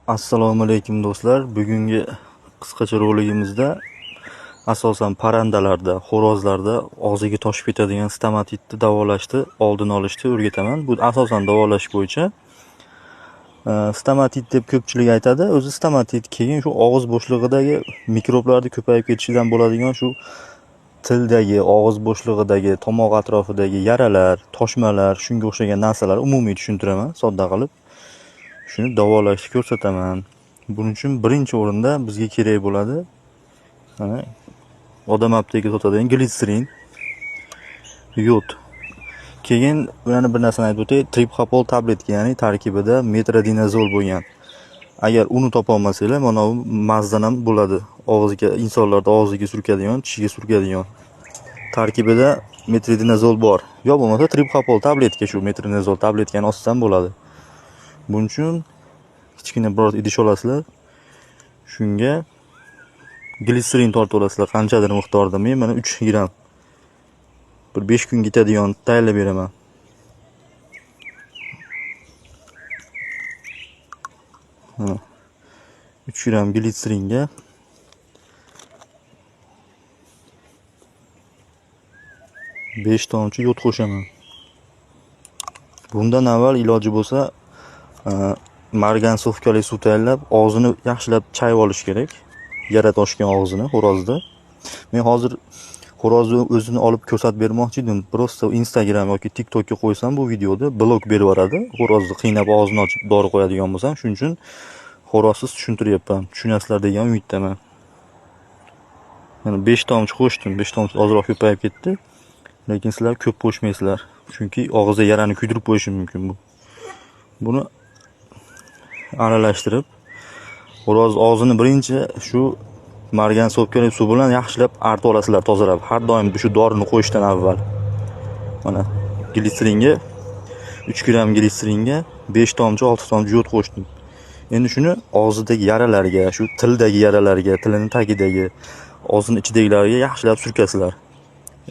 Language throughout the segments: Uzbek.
Assalomu alaykum do'stlar. Bugungi qisqacha roligimizda asosan parrandalarda, xo'rozlarda og'ziga toshib ketadigan stomatitni davolashni oldini olishni o'rgataman. Bu asosan davolash bo'yicha. Stomatit deb ko'pchilik aytadi. O'zi stomatit keyin shu og'iz bo'shlig'idagi mikroblarning ko'payib ketishidan bo'ladigan shu tildagi, og'iz bo'shlig'idagi, tomoq atrofidagi yaralar, toshmalar, shunga o'xshagan narsalar umumiy tushuntiraman, sodda qilib. Shuni davolashni ko'rsataman. Buning uchun birinchi o'rinda bizga kerak bo'ladi mana odam apteka sotadigan glitserin, yod. Keyin yana bir narsani aytib o'tay, tripxapol tabletka, ya'ni tarkibida metronidazol bo'lgan. Agar uni topa olmasanglar, mana bu mazdan ham bo'ladi. Og'ziga, insonlarda og'ziga surkadigan, tishiga surkadigan. Tarkibida metronidazol bor. Yo bo'lmasa tripxapol tabletka, shu metronidazol tabletkaning ostidan bo'ladi. Buning uchun kichkina biroz idish olasizlar. Shunga glitserin tortib olasizlar qanchadir miqdorda. Men mana 3 gram bir 5 kun ketadigan tayyorlab beraman. Ha. 3 gram glitseringa besh tomchi yod qo'shaman. Bundan avval iloji bo'lsa margansovkali suv tayyorlab, og'zini yaxshilab chayib olish kerak. Yara toshgan og'zini xo'rozda. Men hozir xo'rozni o'zini olib ko'rsatib bermoqchi edim. Prosta Instagram yoki TikTokga qo'ysam bu videoda blok berib yuboradi. Xo'rozni qiynab og'zini ochib dori qo'yadigan bo'lsam, shuning uchun xo'rozsiz tushuntiryapman. Tushunasizlar degan umiddaman. Mana 5 tomchi qo'shdim. 5 tomchi ozroq ko'payib ketdi. Lekin sizlar ko'p qo'shmaysizlar. Chunki og'izda yarani kuydirib qo'yishi mumkin bu. Buni aralashtirib, xo'roz og'zini birinchi shu margan sopkali suv bilan yaxshilab artib olasizlar, tozalab. Har doim shu dorini qo'yishdan avval. Mana glitseringa 3 gram glitseringa 5 tomchi, 6 tomchi yod qo'shdim. Endi shuni og'zidagi yaralarga, shu tildagi yaralarga, tilining tagidagi, og'zining ichidagilarga yaxshilab surkasizlar.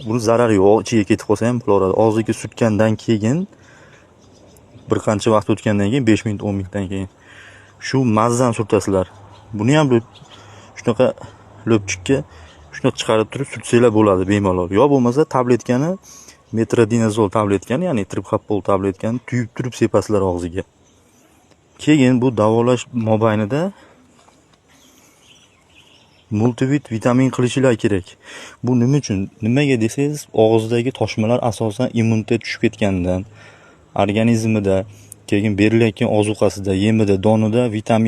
Buni zarari yo'q, ichiga ketib qolsa ham bo'laveradi. Og'ziga surtgandan keyin bir qancha vaqt o'tgandan keyin 5 minut, 10 minutdan keyin shu mazdan surtasizlar. Buni ham shunaqa lo'pchikka shunaqa chiqarib turib surtsanglar bo'ladi bemalol. Yo bo'lmasa tabletkani metronidazol tabletkani, ya'ni tripxapol tabletkani tuyib turib sepasizlar og'ziga. Keyin bu davolash mobaynida multivit vitamin qilishlar kerak. Bu nima uchun? Nimaga desangiz, og'izdagi toshmalar asosan immunitet tushib ketgandan, organizmida, keyin berilayotgan ozuqasida, yemida, donida vitamin